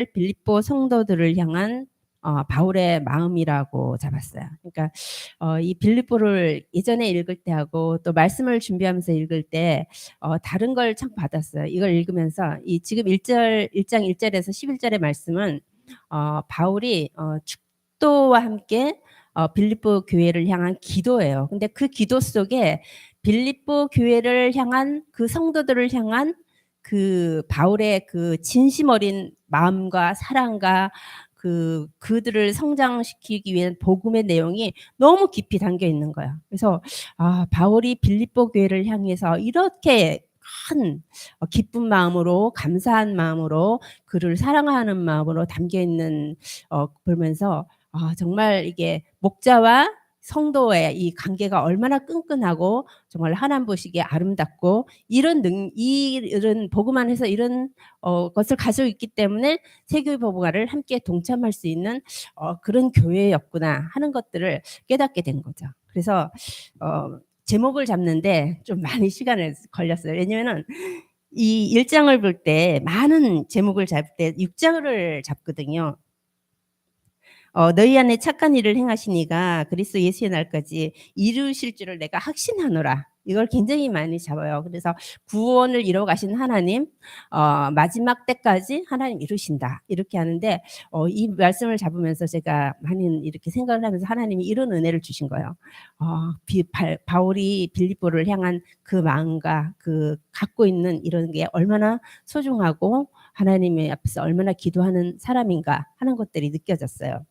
빌립보 성도들을 향한 바울의 마음이라고 잡았어요. 그러니까 이 빌립보를 예전에 읽을 때하고 또 말씀을 준비하면서 읽을 때 다른 걸 참 받았어요. 이걸 읽으면서 이 지금 1장 1절에서 11절의 말씀은 바울이 축도와 함께 빌립보 교회를 향한 기도예요. 근데 그 기도 속에 빌립보 교회를 향한 그 성도들을 향한 그 바울의 그 진심 어린 마음과 사랑과 그들을 성장시키기 위한 복음의 내용이 너무 깊이 담겨 있는 거예요. 그래서 바울이 빌립보 교회를 향해서 이렇게 큰 기쁜 마음으로 감사한 마음으로 그를 사랑하는 마음으로 담겨 있는 보면서 정말 이게 목자와 성도의 이 관계가 얼마나 끈끈하고 정말 하나님 보시기에 아름답고 이런 복음 안에서 이런 것을 가지고 있기 때문에 세교회 복음화를 함께 동참할 수 있는 그런 교회였구나 하는 것들을 깨닫게 된 거죠. 그래서 제목을 잡는데 좀 많이 시간을 걸렸어요. 왜냐면은 이 1장을 볼 때 많은 제목을 잡을 때 6장을 잡거든요. 너희 안에 착한 일을 행하시니가 그리스도 예수의 날까지 이루실 줄을 내가 확신하노라. 이걸 굉장히 많이 잡아요. 그래서 구원을 이뤄 가신 하나님, 마지막 때까지 하나님 이루신다. 이렇게 하는데 이 말씀을 잡으면서 제가 많이 이렇게 생각을 하면서 하나님이 이런 은혜를 주신 거예요. 바울이 빌립보를 향한 그 마음과 그 갖고 있는 이런 게 얼마나 소중하고 하나님의 앞에서 얼마나 기도하는 사람인가 하는 것들이 느껴졌어요.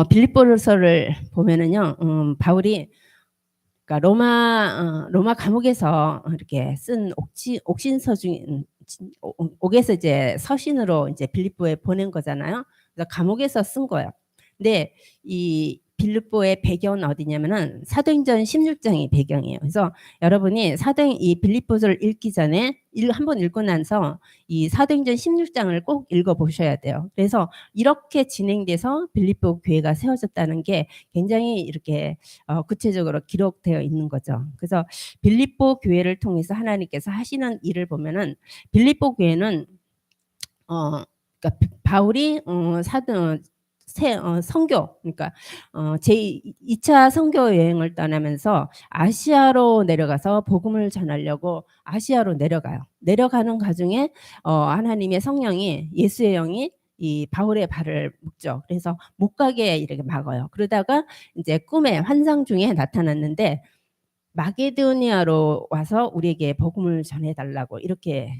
빌립보서를 보면은요, 바울이 그러니까 로마 감옥에서 이렇게 쓴 옥신서 중에 옥에서 이제 서신으로 이제 빌립보에 보낸 거잖아요. 그래서 감옥에서 쓴 거예요. 근데 이 빌립보의 배경은 어디냐면은 사도행전 16장이 배경이에요. 그래서 여러분이 이 빌립보서를 읽기 전에 한번 읽고 나서 이 사도행전 16장을 꼭 읽어 보셔야 돼요. 그래서 이렇게 진행돼서 빌립보 교회가 세워졌다는 게 굉장히 이렇게 구체적으로 기록되어 있는 거죠. 그래서 빌립보 교회를 통해서 하나님께서 하시는 일을 보면은 빌립보 교회는 그러니까 바울이 선교 그러니까 제2차 선교 여행을 떠나면서 아시아로 내려가서 복음을 전하려고 아시아로 내려가요. 내려가는 과정에 하나님의 성령이 예수의 영이 이 바울의 발을 묶죠. 그래서 못 가게 이렇게 막아요. 그러다가 이제 꿈에 환상 중에 나타났는데 마게도니아로 와서 우리에게 복음을 전해달라고 이렇게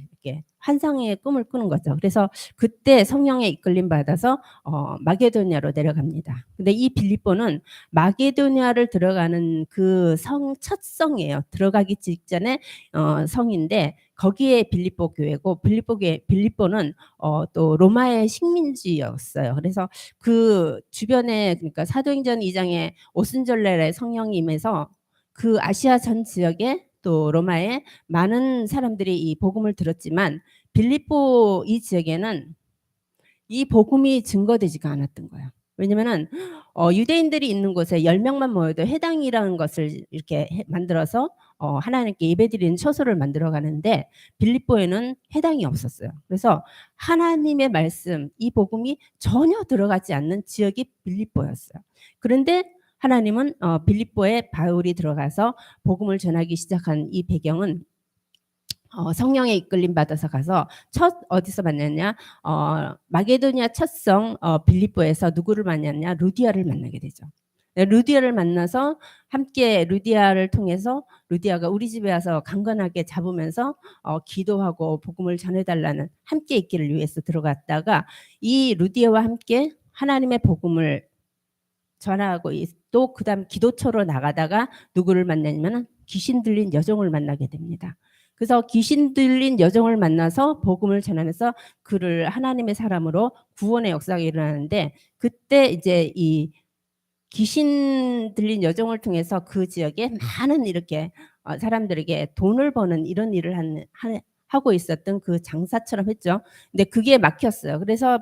환상의 꿈을 꾸는 거죠. 그래서 그때 성령의 이끌림 받아서 마게도니아로 내려갑니다. 근데 이 빌립보는 마게도니아를 들어가는 그 첫 성이에요. 들어가기 직전에 성인데 거기에 빌립보 교회고 빌립보는 또 로마의 식민지였어요. 그래서 그 주변에 그러니까 사도행전 2장에 오순절날에 성령이 임해서 그 아시아 전 지역에 또 로마에 많은 사람들이 이 복음을 들었지만 빌립보 이 지역에는 이 복음이 증거되지가 않았던 거예요. 왜냐면은 유대인들이 있는 곳에 10명만 모여도 회당이라는 것을 이렇게 만들어서 하나님께 예배드리는 처소를 만들어 가는데 빌립보에는 회당이 없었어요. 그래서 하나님의 말씀, 이 복음이 전혀 들어가지 않는 지역이 빌립보였어요. 그런데 하나님은 빌립보에 바울이 들어가서 복음을 전하기 시작한 이 배경은 성령의 이끌림 받아서 가서 어디서 만났냐? 마게도니아 첫성 빌립보에서 누구를 만났냐? 루디아를 만나게 되죠. 루디아를 만나서 함께 루디아를 통해서 루디아가 우리 집에 와서 강건하게 잡으면서 기도하고 복음을 전해달라는 함께 있기를 위해서 들어갔다가 이 루디아와 함께 하나님의 복음을 전하고 또 그다음 기도처로 나가다가 누구를 만나냐면 귀신 들린 여종을 만나게 됩니다. 그래서 귀신 들린 여종을 만나서 복음을 전하면서 그를 하나님의 사람으로 구원의 역사가 일어나는데 그때 이제 이 귀신 들린 여종을 통해서 그 지역에 많은 이렇게 사람들에게 돈을 버는 이런 일을 하고 있었던 그 장사처럼 했죠. 근데 그게 막혔어요. 그래서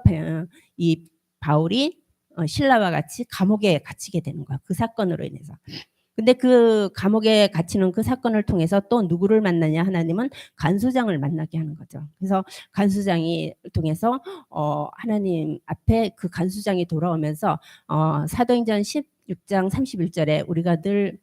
이 바울이 신라와 같이 감옥에 갇히게 되는 거야. 그 사건으로 인해서. 근데 그 감옥에 갇히는 그 사건을 통해서 또 누구를 만나냐 하나님은 간수장을 만나게 하는 거죠. 그래서 간수장이 통해서 하나님 앞에 그 간수장이 돌아오면서 사도행전 16장 31절에 우리가 늘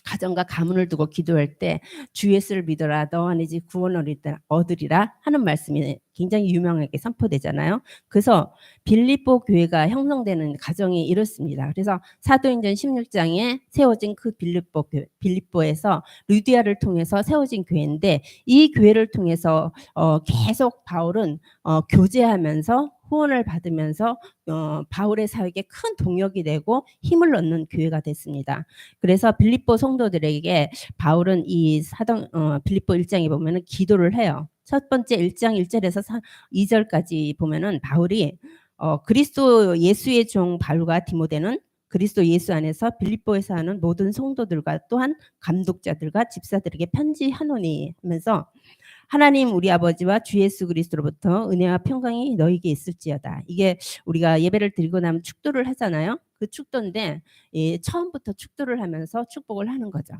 가정과 가문을 두고 기도할 때 주 예수를 믿어라 너와 네 집 구원을 얻으리라 하는 말씀이 굉장히 유명하게 선포되잖아요. 그래서 빌립보 교회가 형성되는 과정이 이렇습니다. 그래서 사도행전 16장에 세워진 그 빌립보에서 루디아를 통해서 세워진 교회인데 이 교회를 통해서 계속 바울은 교제하면서 후원을 받으면서 바울의 사역에 큰 동력이 되고 힘을 얻는 교회가 됐습니다. 그래서 빌립보 성도들에게 바울은 이 빌립보 1장에 보면은 기도를 해요. 첫 번째 1장 1절에서 2절까지 보면은 바울이 그리스도 예수의 종 바울과 디모데는 그리스도 예수 안에서 빌립보에서 하는 모든 성도들과 또한 감독자들과 집사들에게 편지하노니 하면서 하나님 우리 아버지와 주 예수 그리스도로부터 은혜와 평강이 너에게 있을지어다. 이게 우리가 예배를 드리고 나면 축도를 하잖아요. 그 축도인데 처음부터 축도를 하면서 축복을 하는 거죠.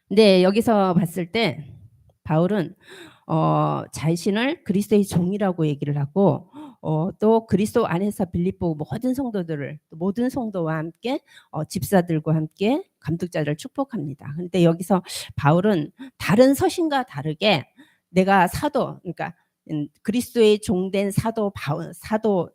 근데 여기서 봤을 때 바울은 자신을 그리스도의 종이라고 얘기를 하고 또 그리스도 안에서 빌립보 모든 성도들을 모든 성도와 함께 집사들과 함께 감독자를 축복합니다. 그런데 여기서 바울은 다른 서신과 다르게 내가 사도 그러니까 그리스도의 종된 사도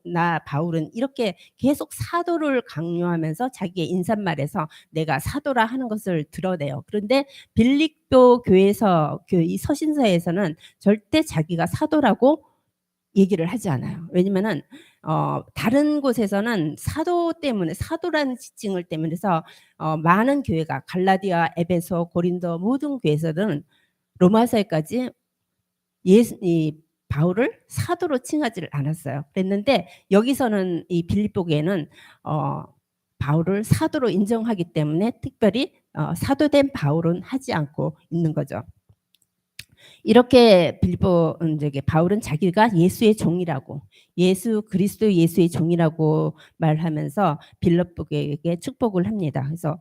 나 바울은 이렇게 계속 사도를 강요하면서 자기의 인사말에서 내가 사도라 하는 것을 드러내요. 그런데 빌립보 교회에서 이 서신서에서는 절대 자기가 사도라고 얘기를 하지 않아요. 왜냐면은 다른 곳에서는 사도 때문에 사도라는 지칭을 때문에서 많은 교회가 갈라디아, 에베소, 고린도 모든 교회에서는 로마서에까지 이 바울을 사도로 칭하지를 않았어요. 그랬는데 여기서는 이 빌립보 교회는 바울을 사도로 인정하기 때문에 특별히 사도된 바울은 하지 않고 있는 거죠. 이렇게 빌립보 바울은 자기가 예수의 종이라고 예수 그리스도 예수의 종이라고 말하면서 빌립보에게 축복을 합니다. 그래서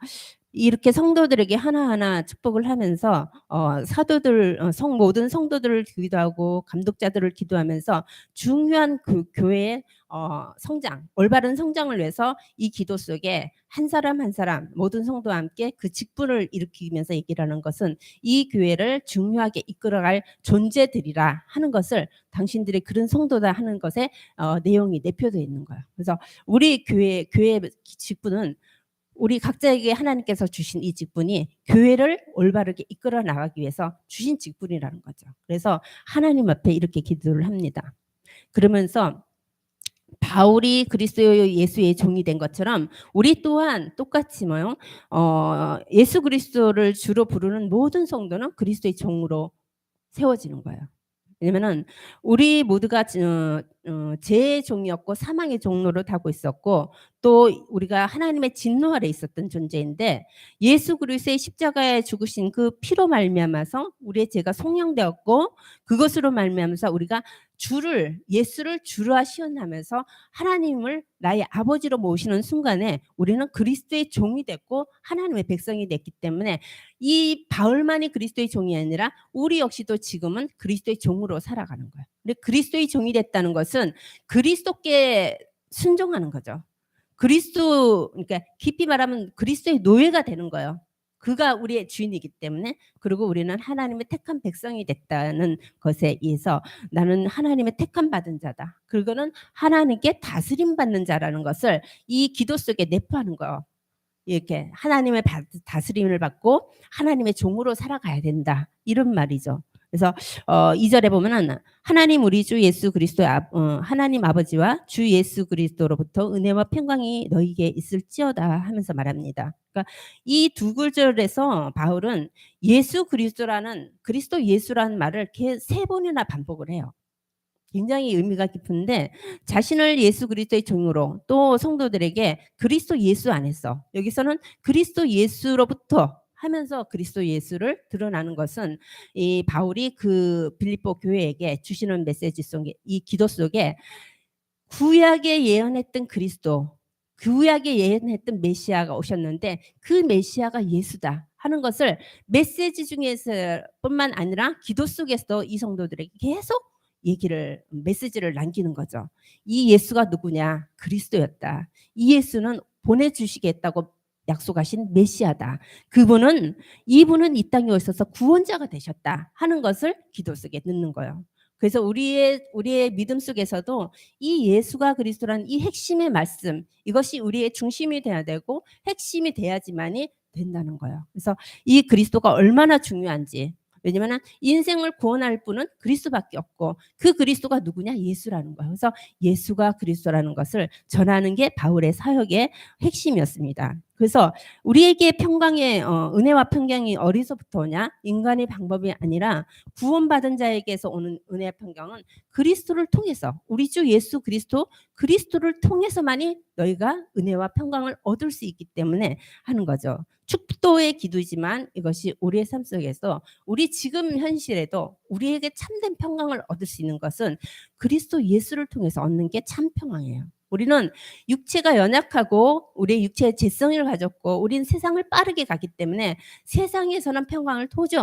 이렇게 성도들에게 하나하나 축복을 하면서 사도들 모든 성도들을 기도하고 감독자들을 기도하면서 중요한 그 교회의 성장 올바른 성장을 위해서 이 기도 속에 한 사람 한 사람 모든 성도와 함께 그 직분을 일으키면서 얘기를 하는 것은 이 교회를 중요하게 이끌어갈 존재들이라 하는 것을 당신들이 그런 성도다 하는 것에 내용이 내표되어 있는 거예요. 그래서 우리 교회의 직분은 우리 각자에게 하나님께서 주신 이 직분이 교회를 올바르게 이끌어 나가기 위해서 주신 직분이라는 거죠. 그래서 하나님 앞에 이렇게 기도를 합니다. 그러면서 바울이 그리스도 예수의 종이 된 것처럼 우리 또한 똑같이 예수 그리스도를 주로 부르는 모든 성도는 그리스도의 종으로 세워지는 거예요. 왜냐면은 우리 모두가 죄의 종이었고 사망의 종로를 타고 있었고 또 우리가 하나님의 진노 아래 있었던 존재인데 예수 그리스도의 십자가에 죽으신 그 피로 말미암아서 우리의 죄가 속량되었고 그것으로 말미암아서 우리가 예수를 주라 시연하면서 하나님을 나의 아버지로 모시는 순간에 우리는 그리스도의 종이 됐고 하나님의 백성이 됐기 때문에 이 바울만이 그리스도의 종이 아니라 우리 역시도 지금은 그리스도의 종으로 살아가는 거예요. 근데 그리스도의 종이 됐다는 것은 그리스도께 순종하는 거죠. 그러니까 깊이 말하면 그리스도의 노예가 되는 거예요. 그가 우리의 주인이기 때문에 그리고 우리는 하나님의 택한 백성이 됐다는 것에 의해서 나는 하나님의 택함 받은 자다. 그거는 하나님께 다스림 받는 자라는 것을 이 기도 속에 내포하는 거예요. 이렇게 하나님의 다스림을 받고 하나님의 종으로 살아가야 된다. 이런 말이죠. 그래서 2절에 보면은 하나님 우리 주 예수 그리스도 하나님 아버지와 주 예수 그리스도로부터 은혜와 평강이 너희에게 있을지어다 하면서 말합니다. 그러니까 이 두 구절에서 바울은 예수 그리스도라는 그리스도 예수라는 말을 세 번이나 반복을 해요. 굉장히 의미가 깊은데 자신을 예수 그리스도의 종으로 또 성도들에게 그리스도 예수 안에서 여기서는 그리스도 예수로부터 하면서 그리스도 예수를 드러나는 것은 이 바울이 그 빌립보 교회에게 주시는 메시지 속에 이 기도 속에 구약에 예언했던 그리스도 구약에 예언했던 메시아가 오셨는데 그 메시아가 예수다 하는 것을 메시지 중에서 뿐만 아니라 기도 속에서도 이 성도들에게 계속 메시지를 남기는 거죠. 이 예수가 누구냐? 그리스도였다. 이 예수는 보내주시겠다고 약속하신 메시아다. 이분은 이 땅에 오셔서 구원자가 되셨다 하는 것을 기도 속에 넣는 거예요. 그래서 우리의 믿음 속에서도 이 예수가 그리스도라는 이 핵심의 말씀, 이것이 우리의 중심이 돼야 되고 핵심이 돼야지만이 된다는 거예요. 그래서 이 그리스도가 얼마나 중요한지, 왜냐하면 인생을 구원할 분은 그리스도밖에 없고 그 그리스도가 누구냐? 예수라는 거예요. 그래서 예수가 그리스도라는 것을 전하는 게 바울의 사역의 핵심이었습니다. 그래서 우리에게 평강의 은혜와 평강이 어디서부터 오냐? 인간의 방법이 아니라 구원받은 자에게서 오는 은혜와 평강은 그리스도를 통해서, 우리 주 예수 그리스도를 통해서만이 너희가 은혜와 평강을 얻을 수 있기 때문에 하는 거죠. 축도의 기도이지만 이것이 우리의 삶 속에서 우리 지금 현실에도 우리에게 참된 평강을 얻을 수 있는 것은 그리스도 예수를 통해서 얻는 게 참 평강이에요. 우리는 육체가 연약하고 우리의 육체의 죄성을 가졌고 우리는 세상을 빠르게 가기 때문에 세상에서는 평강을 도저히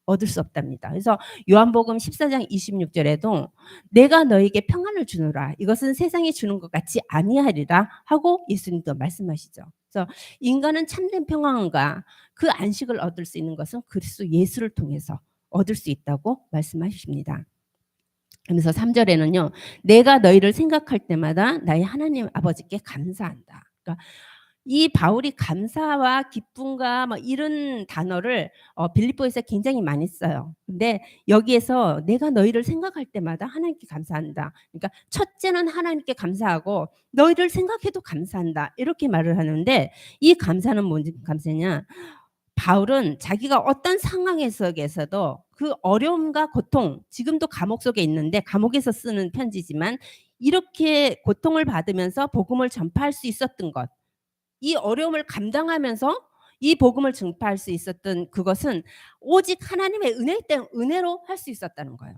얻을 수 없답니다. 그래서 요한복음 14장 26절에도 내가 너에게 평안을 주노라. 이것은 세상이 주는 것 같이 아니하리라 하고 예수님도 말씀하시죠. 그래서 인간은 참된 평안과 그 안식을 얻을 수 있는 것은 그리스도 예수를 통해서 얻을 수 있다고 말씀하십니다. 그래서 3절에는요. 내가 너희를 생각할 때마다 나의 하나님 아버지께 감사한다. 그러니까 이 바울이 감사와 기쁨과 뭐 이런 단어를 빌립보에서 굉장히 많이 써요. 근데 여기에서 내가 너희를 생각할 때마다 하나님께 감사한다. 그러니까 첫째는 하나님께 감사하고 너희를 생각해도 감사한다. 이렇게 말을 하는데 이 감사는 뭔 감사냐? 바울은 자기가 어떤 상황 속에서도 그 어려움과 고통, 지금도 감옥 속에 있는데 감옥에서 쓰는 편지지만 이렇게 고통을 받으면서 복음을 전파할 수 있었던 것, 이 어려움을 감당하면서 이 복음을 전파할 수 있었던 그것은 오직 하나님의 은혜로 할 수 있었다는 거예요.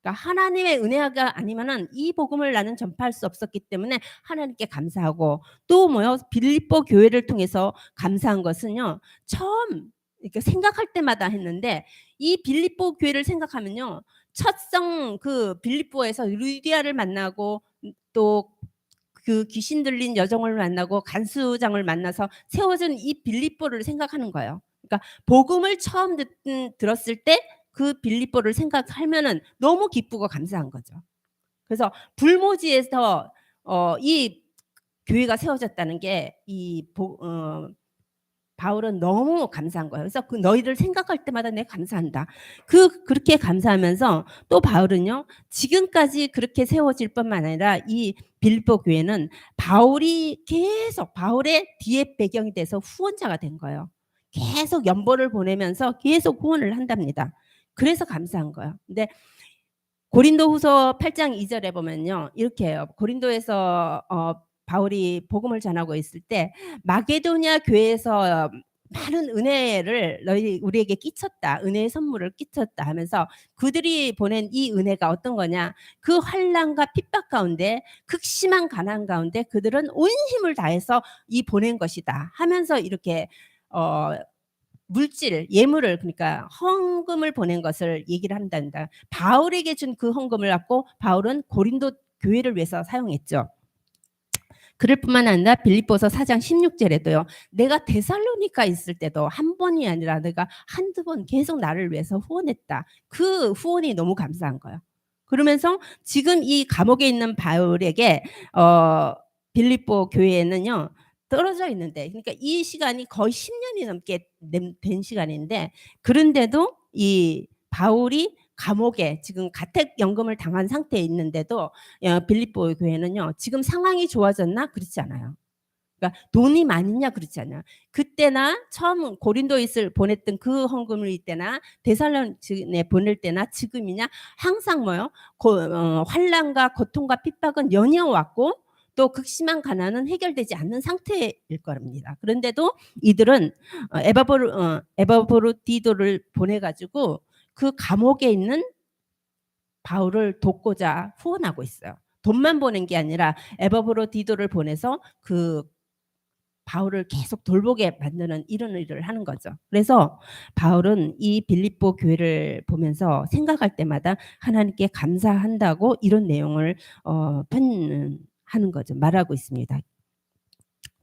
그러니까 하나님의 은혜가 아니면은 이 복음을 나는 전파할 수 없었기 때문에 하나님께 감사하고 또 뭐요? 빌립보 교회를 통해서 감사한 것은요. 처음 이렇게 생각할 때마다 했는데 이 빌립보 교회를 생각하면요. 첫성 그 빌립보에서 루디아를 만나고 또 그 귀신 들린 여종을 만나고 간수장을 만나서 세워진 이 빌립보를 생각하는 거예요. 그러니까 복음을 처음 들었을 때 그 빌립보를 생각하면은 너무 기쁘고 감사한 거죠. 그래서 불모지에서 이 교회가 세워졌다는 게 바울은 너무 감사한 거예요. 그래서 그 너희를 생각할 때마다 내가 감사한다. 그렇게 감사하면서 또 바울은요. 지금까지 그렇게 세워질 뿐만 아니라 이 빌립보 교회는 바울의 뒤에 배경이 돼서 후원자가 된 거예요. 계속 연보를 보내면서 계속 후원을 한답니다. 그래서 감사한 거예요. 근데 고린도후서 8장 2절에 보면요. 이렇게 해요. 고린도에서 바울이 복음을 전하고 있을 때 마게도냐 교회에서 많은 은혜를 우리에게 끼쳤다. 은혜의 선물을 끼쳤다 하면서 그들이 보낸 이 은혜가 어떤 거냐. 그 환난과 핍박 가운데 극심한 가난 가운데 그들은 온 힘을 다해서 보낸 것이다 하면서 이렇게 예물을 그러니까 헌금을 보낸 것을 얘기를 한단다. 바울에게 준 그 헌금을 갖고 바울은 고린도 교회를 위해서 사용했죠. 그럴 뿐만 아니라 빌립보서 4장 16절에도요. 내가 데살로니가 있을 때도 한 번이 아니라 내가 한두 번 계속 나를 위해서 후원했다. 그 후원이 너무 감사한 거예요. 그러면서 지금 이 감옥에 있는 바울에게 빌립보 교회에는요. 떨어져 있는데 그러니까 이 시간이 거의 10년이 넘게 된 시간인데 그런데도 이 바울이 감옥에 지금 가택연금을 당한 상태에 있는데도 빌립보 교회는요. 지금 상황이 좋아졌나? 그렇지 않아요. 그러니까 돈이 많으냐? 그렇지 않아요. 그때나 처음 고린도에 보냈던 그 헌금을 이때나 데살로니가에 보낼 때나 지금이냐? 항상 뭐요? 환난과 고통과 핍박은 연이어왔고 또 극심한 가난은 해결되지 않는 상태일 겁니다. 그런데도 이들은 에바브로디도를 보내가지고 그 감옥에 있는 바울을 돕고자 후원하고 있어요. 돈만 보낸 게 아니라 에바브로디도를 보내서 그 바울을 계속 돌보게 만드는 이런 일을 하는 거죠. 그래서 바울은 이 빌립보 교회를 보면서 생각할 때마다 하나님께 감사한다고 이런 내용을 하는 거죠. 말하고 있습니다.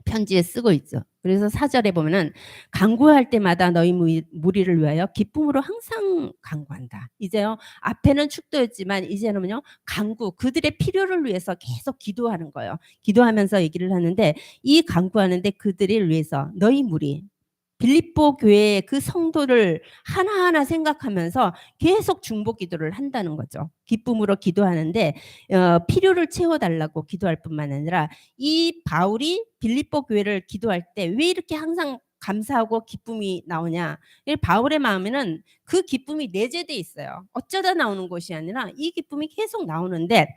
편지에 쓰고 있죠. 그래서 4절에 보면은 간구할 때마다 너희 무리를 위하여 기쁨으로 항상 간구한다. 이제요, 앞에는 축도였지만 이제는요, 간구, 그들의 필요를 위해서 계속 기도하는 거예요. 기도하면서 얘기를 하는데, 이 간구하는데 그들을 위해서 너희 무리, 빌립보 교회의 그 성도를 하나하나 생각하면서 계속 중보 기도를 한다는 거죠. 기쁨으로 기도하는데 필요를 채워달라고 기도할 뿐만 아니라 이 바울이 빌립보 교회를 기도할 때 왜 이렇게 항상 감사하고 기쁨이 나오냐. 바울의 마음에는 그 기쁨이 내재돼 있어요. 어쩌다 나오는 것이 아니라 이 기쁨이 계속 나오는데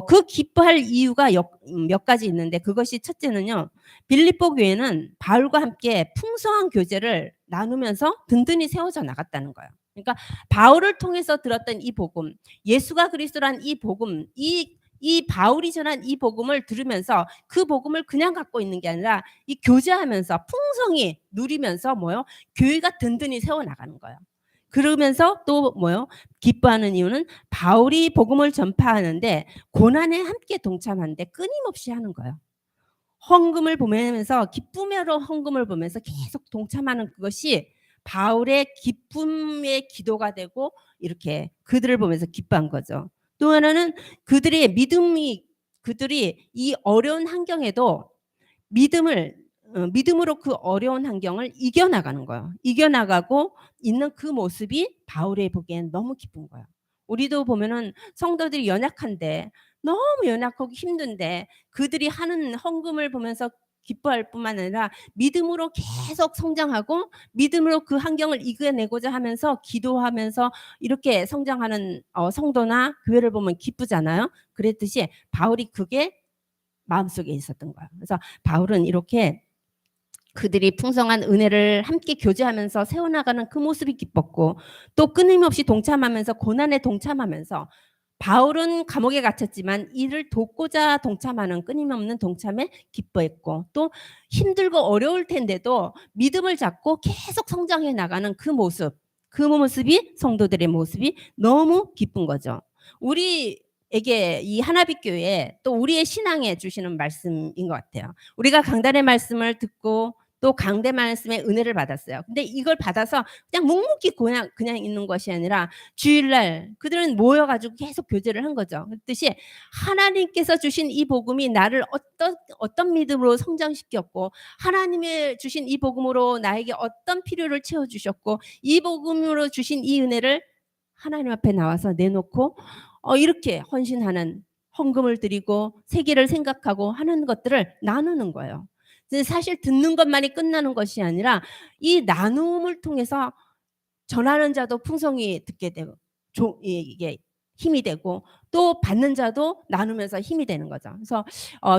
그 기뻐할 이유가 몇 가지 있는데 그것이 첫째는요. 빌립보 교회는 바울과 함께 풍성한 교제를 나누면서 든든히 세워져 나갔다는 거예요. 그러니까 바울을 통해서 들었던 이 복음, 예수가 그리스도란 이 복음, 이 바울이 전한 이 복음을 들으면서 그 복음을 그냥 갖고 있는 게 아니라 이 교제하면서 풍성히 누리면서 뭐요? 교회가 든든히 세워 나가는 거예요. 그러면서 또 뭐요? 기뻐하는 이유는 바울이 복음을 전파하는데 고난에 함께 동참하는데 끊임없이 하는 거예요. 헌금을 보면서 기쁨으로 헌금을 보면서 계속 동참하는 그것이 바울의 기쁨의 기도가 되고 이렇게 그들을 보면서 기뻐한 거죠. 또 하나는 그들의 그들이 이 어려운 환경에도 믿음으로 그 어려운 환경을 이겨나가는 거예요. 이겨나가고 있는 그 모습이 바울이 보기엔 너무 기쁜 거예요. 우리도 보면은 성도들이 연약한데 너무 연약하고 힘든데 그들이 하는 헌금을 보면서 기뻐할 뿐만 아니라 믿음으로 계속 성장하고 믿음으로 그 환경을 이겨내고자 하면서 기도하면서 이렇게 성장하는 성도나 교회를 보면 기쁘잖아요. 그랬듯이 바울이 그게 마음속에 있었던 거예요. 그래서 바울은 이렇게 그들이 풍성한 은혜를 함께 교제하면서 세워나가는 그 모습이 기뻤고 또 끊임없이 동참하면서 고난에 동참하면서 바울은 감옥에 갇혔지만 이를 돕고자 동참하는 끊임없는 동참에 기뻐했고 또 힘들고 어려울 텐데도 믿음을 잡고 계속 성장해 나가는 그 모습이 성도들의 모습이 너무 기쁜 거죠. 우리에게 이 하나빛 교회 또 우리의 신앙에 주시는 말씀인 것 같아요. 우리가 강단의 말씀을 듣고 또 강대 말씀의 은혜를 받았어요. 근데 이걸 받아서 그냥 묵묵히 그냥 있는 것이 아니라 주일날 그들은 모여가지고 계속 교제를 한 거죠. 그랬듯이 하나님께서 주신 이 복음이 나를 어떤 믿음으로 성장시켰고 하나님의 주신 이 복음으로 나에게 어떤 필요를 채워주셨고 이 복음으로 주신 이 은혜를 하나님 앞에 나와서 내놓고 이렇게 헌신하는 헌금을 드리고 세계를 생각하고 하는 것들을 나누는 거예요. 사실 듣는 것만이 끝나는 것이 아니라 이 나눔을 통해서 전하는 자도 풍성히 듣게 되고 이게 힘이 되고 또 받는 자도 나누면서 힘이 되는 거죠. 그래서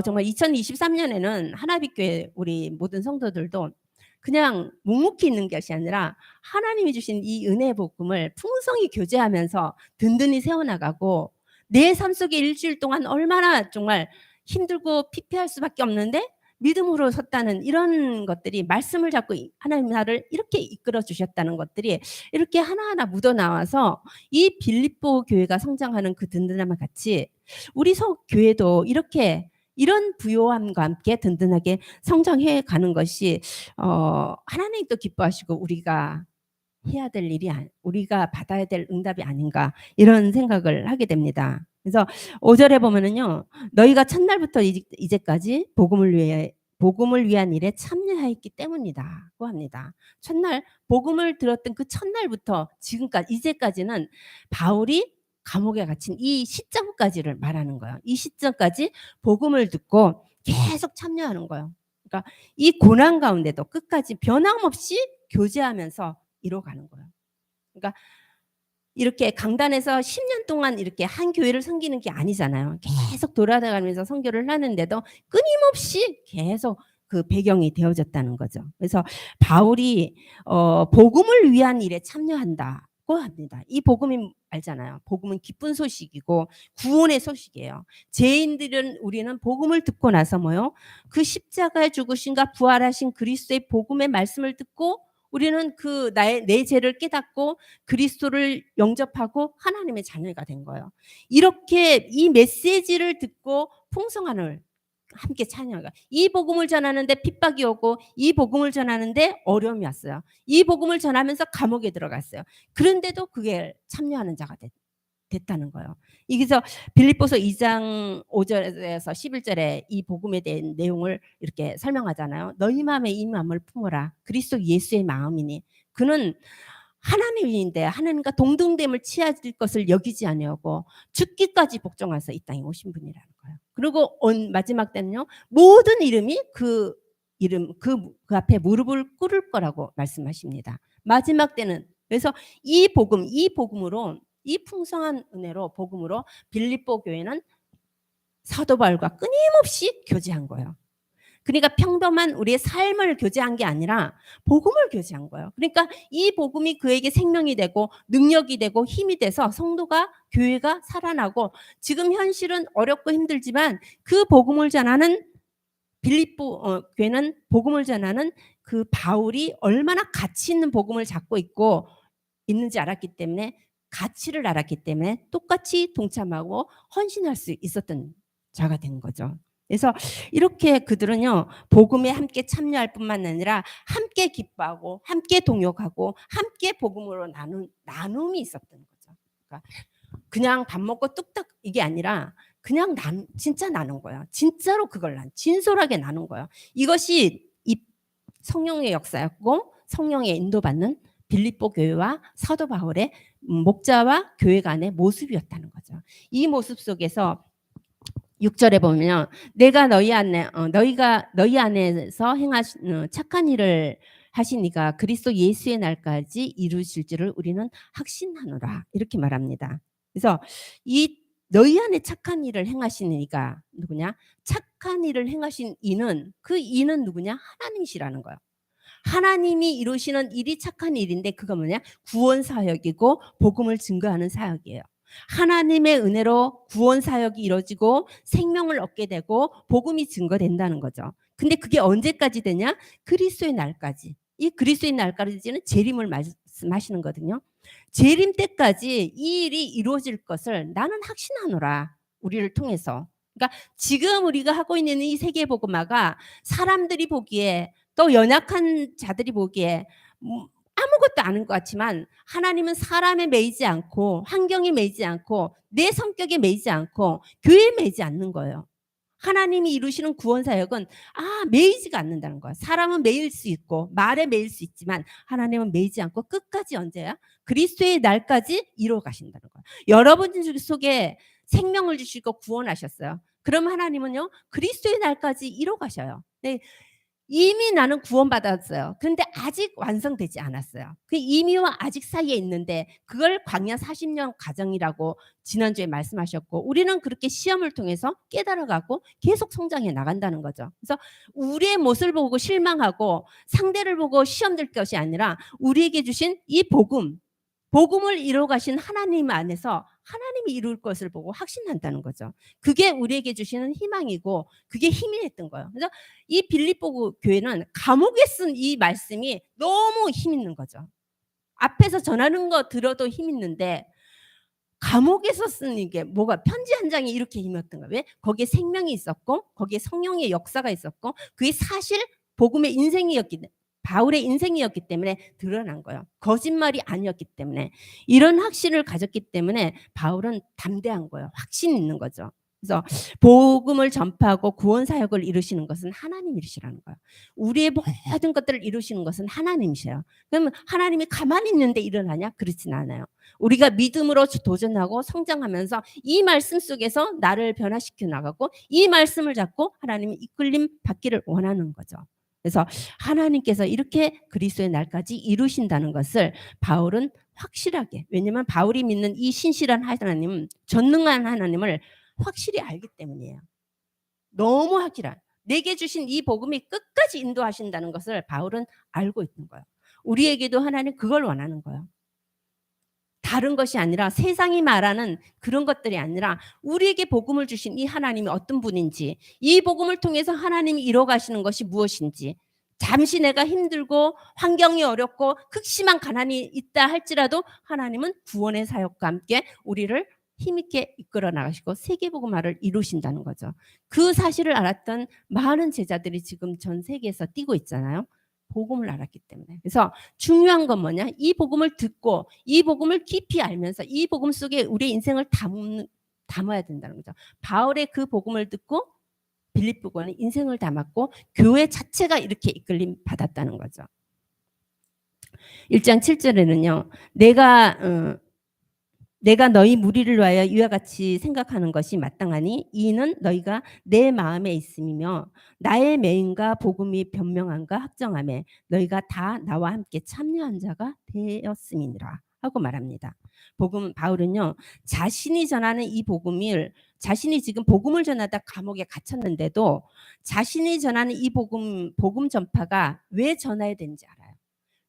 정말 2023년에는 하나빛교회 우리 모든 성도들도 그냥 묵묵히 있는 것이 아니라 하나님이 주신 이 은혜의 복음을 풍성히 교제하면서 든든히 세워나가고 내 삶 속에 일주일 동안 얼마나 정말 힘들고 피폐할 수밖에 없는데 믿음으로 섰다는 이런 것들이 말씀을 잡고 하나님 나를 이렇게 이끌어 주셨다는 것들이 이렇게 하나하나 묻어나와서 이 빌립보 교회가 성장하는 그 든든함과 같이 우리 교회도 이렇게 이런 부요함과 함께 든든하게 성장해 가는 것이 하나님도 기뻐하시고 우리가 해야 될 일이 우리가 받아야 될 응답이 아닌가 이런 생각을 하게 됩니다. 그래서 5절에 보면은요. 너희가 첫날부터 이제까지 복음을 위한 일에 참여하였기 때문이다고 합니다. 첫날 복음을 들었던 그 첫날부터 지금까지 이제까지는 바울이 감옥에 갇힌 이 시점까지를 말하는 거예요. 이 시점까지 복음을 듣고 계속 참여하는 거예요. 그러니까 이 고난 가운데도 끝까지 변함없이 교제하면서 이뤄가는 거예요. 그러니까 이렇게 강단에서 10년 동안 이렇게 한 교회를 섬기는 게 아니잖아요. 계속 돌아다니면서 선교를 하는데도 끊임없이 계속 그 배경이 되어졌다는 거죠. 그래서 바울이 복음을 위한 일에 참여한다. 듣고 합니다. 이 복음이 알잖아요. 복음은 기쁜 소식이고 구원의 소식이에요. 죄인들은 우리는 복음을 듣고 나서 뭐요? 그 십자가에 죽으신가 부활하신 그리스도의 복음의 말씀을 듣고 우리는 그 나의 내 죄를 깨닫고 그리스도를 영접하고 하나님의 자녀가 된 거예요. 이렇게 이 메시지를 듣고 풍성한을 함께 찬양하가. 이 복음을 전하는데 핍박이 오고 이 복음을 전하는데 어려움이 왔어요. 이 복음을 전하면서 감옥에 들어갔어요. 그런데도 그게 참여하는 자가 됐다는 거예요. 그래서 빌립보서 2장 5절에서 11절에 이 복음에 대한 내용을 이렇게 설명하잖아요. 너희 마음에 이 마음을 품어라. 그리스도 예수의 마음이니 그는 하나님인데 하나님과 동등됨을 취하실 것을 여기지 아니하고 죽기까지 복종하서 이 땅에 오신 분이라는 거예요. 그리고 마지막 때는요. 모든 이름이 그 이름 그 앞에 무릎을 꿇을 거라고 말씀하십니다. 마지막 때는 그래서 이 복음으로 이 풍성한 은혜로 복음으로 빌립보 교회는 사도 바울과 끊임없이 교제한 거예요. 그러니까 평범한 우리의 삶을 교제한 게 아니라 복음을 교제한 거예요. 그러니까 이 복음이 그에게 생명이 되고 능력이 되고 힘이 돼서 성도가 교회가 살아나고 지금 현실은 어렵고 힘들지만 그 복음을 전하는 빌립보 교회는 복음을 전하는 그 바울이 얼마나 가치 있는 복음을 잡고 있고 있는지 알았기 때문에 가치를 알았기 때문에 똑같이 동참하고 헌신할 수 있었던 자가 된 거죠. 그래서 이렇게 그들은요 복음에 함께 참여할 뿐만 아니라 함께 기뻐하고 함께 동역하고 함께 복음으로 나눔이 있었던 거죠. 그러니까 그냥 밥 먹고 뚝딱 이게 아니라 그냥 진짜 나눈 거예요. 진짜로 그걸 진솔하게 나눈 거예요. 이것이 이 성령의 역사였고 성령의 인도받는 빌립보 교회와 사도 바울의 목자와 교회 간의 모습이었다는 거죠. 이 모습 속에서 6절에 보면 내가 너희가 너희 안에서 행하신 착한 일을 하시니까 그리스도 예수의 날까지 이루실 줄을 우리는 확신하노라 이렇게 말합니다. 그래서 이 너희 안에 착한 일을 행하시니까 누구냐? 착한 일을 행하신 이는 그 이는 누구냐? 하나님이시라는 거예요. 하나님이 이루시는 일이 착한 일인데 그거 뭐냐? 구원 사역이고 복음을 증거하는 사역이에요. 하나님의 은혜로 구원 사역이 이루어지고 생명을 얻게 되고 복음이 증거된다는 거죠. 근데 그게 언제까지 되냐? 그리스도의 날까지. 이 그리스도의 날까지는 재림을 말씀하시는 거거든요. 재림 때까지 이 일이 이루어질 것을 나는 확신하노라. 우리를 통해서. 그러니까 지금 우리가 하고 있는 이 세계복음화가 사람들이 보기에 또 연약한 자들이 보기에 아무것도 아닌 것 같지만 하나님은 사람에 매이지 않고 환경에 매이지 않고 내 성격에 매이지 않고 교회에 매이지 않는 거예요. 하나님이 이루시는 구원 사역은 매이지가 않는다는 거야. 사람은 매일 수 있고 말에 매일 수 있지만 하나님은 매이지 않고 끝까지 언제야? 그리스도의 날까지 이루어 가신다는 거야. 여러분 속에 생명을 주시고 구원하셨어요. 그럼 하나님은요 그리스도의 날까지 이루어 가셔요. 네. 이미 나는 구원받았어요. 그런데 아직 완성되지 않았어요. 그 이미와 아직 사이에 있는데 그걸 광야 40년 과정이라고 지난주에 말씀하셨고 우리는 그렇게 시험을 통해서 깨달아가고 계속 성장해 나간다는 거죠. 그래서 우리의 모습을 보고 실망하고 상대를 보고 시험 들 것이 아니라 우리에게 주신 이 복음을 이루어 가신 하나님 안에서 하나님이 이룰 것을 보고 확신한다는 거죠. 그게 우리에게 주시는 희망이고 그게 힘이 됐던 거예요. 그래서 이 빌립보 교회는 감옥에 쓴 이 말씀이 너무 힘 있는 거죠. 앞에서 전하는 거 들어도 힘 있는데 감옥에서 쓴 이게 뭐가 편지 한 장이 이렇게 힘이었던 거예요. 왜? 거기에 생명이 있었고 거기에 성령의 역사가 있었고 그게 사실 복음의 인생이었기 때문에 바울의 인생이었기 때문에 드러난 거예요. 거짓말이 아니었기 때문에 이런 확신을 가졌기 때문에 바울은 담대한 거예요. 확신 있는 거죠. 그래서 복음을 전파하고 구원 사역을 이루시는 것은 하나님이시라는 거예요. 우리의 모든 것들을 이루시는 것은 하나님이세요. 그러면 하나님이 가만히 있는데 일어나냐? 그렇진 않아요. 우리가 믿음으로 도전하고 성장하면서 이 말씀 속에서 나를 변화시켜 나가고 이 말씀을 잡고 하나님의 이끌림 받기를 원하는 거죠. 그래서 하나님께서 이렇게 그리스도의 날까지 이루신다는 것을 바울은 확실하게 왜냐하면 바울이 믿는 이 신실한 하나님 전능한 하나님을 확실히 알기 때문이에요. 너무 확실한 내게 주신 이 복음이 끝까지 인도하신다는 것을 바울은 알고 있는 거예요. 우리에게도 하나님 그걸 원하는 거예요. 다른 것이 아니라 세상이 말하는 그런 것들이 아니라 우리에게 복음을 주신 이 하나님이 어떤 분인지, 이 복음을 통해서 하나님이 이뤄 가시는 것이 무엇인지, 잠시 내가 힘들고 환경이 어렵고 극심한 가난이 있다 할지라도 하나님은 구원의 사역과 함께 우리를 힘있게 이끌어 나가시고 세계복음화를 이루신다는 거죠. 그 사실을 알았던 많은 제자들이 지금 전 세계에서 뛰고 있잖아요. 복음을 알았기 때문에. 그래서 중요한 건 뭐냐? 이 복음을 듣고 이 복음을 깊이 알면서 이 복음 속에 우리의 인생을 담아야 된다는 거죠. 바울의 그 복음을 듣고 빌립보 교회는 인생을 담았고 교회 자체가 이렇게 이끌림 받았다는 거죠. 1장 7절에는요. 내가 너희 무리를 위하여 이와 같이 생각하는 것이 마땅하니 이는 너희가 내 마음에 있음이며 나의 맹인과 복음이 변명한가 확정하매 너희가 다 나와 함께 참여한 자가 되었음이니라 하고 말합니다. 바울은요. 자신이 전하는 이 복음을 자신이 지금 복음을 전하다 감옥에 갇혔는데도 자신이 전하는 이 복음 전파가 왜 전해야 되는지 알아요.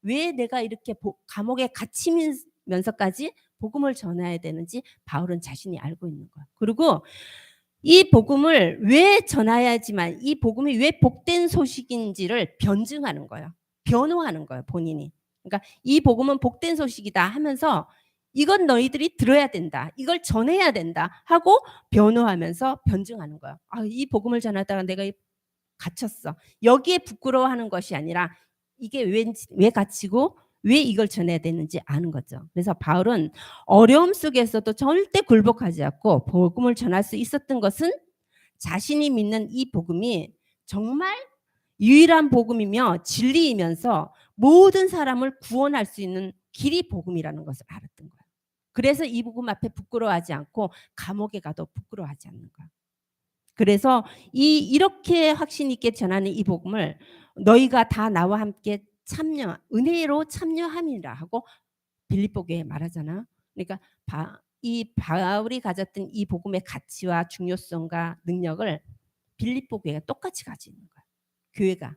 왜 내가 이렇게 감옥에 갇히면서까지 복음을 전해야 되는지 바울은 자신이 알고 있는 거예요. 그리고 이 복음을 왜 전해야지만 이 복음이 왜 복된 소식인지를 변증하는 거예요. 변호하는 거예요, 본인이. 그러니까 이 복음은 복된 소식이다 하면서 이건 너희들이 들어야 된다. 이걸 전해야 된다 하고 변호하면서 변증하는 거예요. 이 복음을 전하다가 내가 갇혔어. 여기에 부끄러워하는 것이 아니라 이게 왜 갇히고 왜 이걸 전해야 되는지 아는 거죠. 그래서 바울은 어려움 속에서도 절대 굴복하지 않고 복음을 전할 수 있었던 것은 자신이 믿는 이 복음이 정말 유일한 복음이며 진리이면서 모든 사람을 구원할 수 있는 길이 복음이라는 것을 알았던 거예요. 그래서 이 복음 앞에 부끄러워하지 않고 감옥에 가도 부끄러워하지 않는 거예요. 그래서 이렇게 확신 있게 전하는 이 복음을 너희가 다 나와 함께 은혜로 참여함이라 하고 빌립보 교회에 말하잖아. 그러니까 이 바울이 가졌던 이 복음의 가치와 중요성과 능력을 빌립보 교회가 똑같이 가지고 있는 거야. 교회가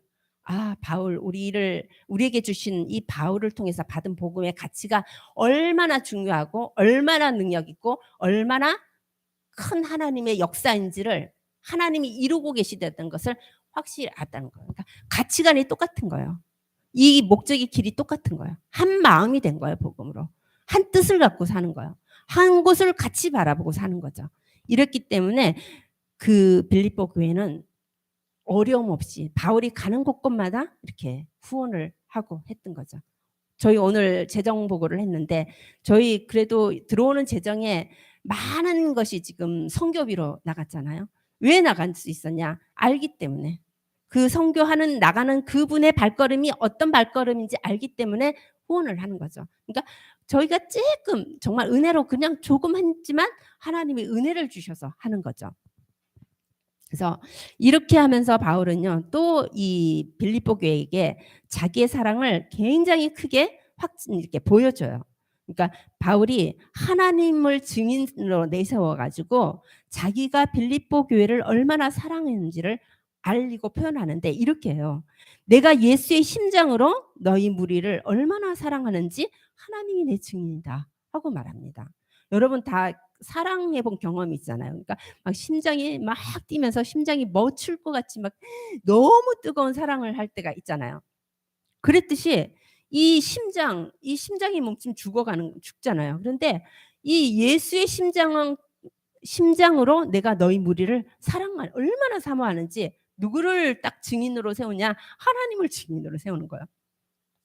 바울 우리에게 주신 이 바울을 통해서 받은 복음의 가치가 얼마나 중요하고 얼마나 능력 있고 얼마나 큰 하나님의 역사인지를 하나님이 이루고 계시다는 것을 확실히 알았다는 거예요. 그러니까 가치관이 똑같은 거예요. 이 목적의 길이 똑같은 거예요. 한 마음이 된 거예요. 복음으로. 한 뜻을 갖고 사는 거예요. 한 곳을 같이 바라보고 사는 거죠. 이렇기 때문에 그 빌립보 교회는 어려움 없이 바울이 가는 곳곳마다 이렇게 후원을 하고 했던 거죠. 저희 오늘 재정 보고를 했는데 저희 그래도 들어오는 재정에 많은 것이 지금 선교비로 나갔잖아요. 왜 나갈 수 있었냐? 알기 때문에. 그 선교하는 나가는 그분의 발걸음이 어떤 발걸음인지 알기 때문에 후원을 하는 거죠. 그러니까 저희가 조금 정말 은혜로 그냥 조금 했지만 하나님이 은혜를 주셔서 하는 거죠. 그래서 이렇게 하면서 바울은요. 또 이 빌립보 교회에게 자기의 사랑을 굉장히 크게 이렇게 보여줘요. 그러니까 바울이 하나님을 증인으로 내세워 가지고 자기가 빌립보 교회를 얼마나 사랑했는지를 알리고 표현하는데 이렇게 해요. 내가 예수의 심장으로 너희 무리를 얼마나 사랑하는지 하나님이 내 증인이다 하고 말합니다. 여러분 다 사랑해 본 경험이 있잖아요. 그러니까 막 심장이 막 뛰면서 심장이 멎을 것 같이 막 너무 뜨거운 사랑을 할 때가 있잖아요. 그랬듯이 이 심장이 멈추면 죽잖아요. 그런데 이 예수의 심장으로 내가 너희 무리를 얼마나 사모하는지 누구를 딱 증인으로 세우냐? 하나님을 증인으로 세우는 거예요.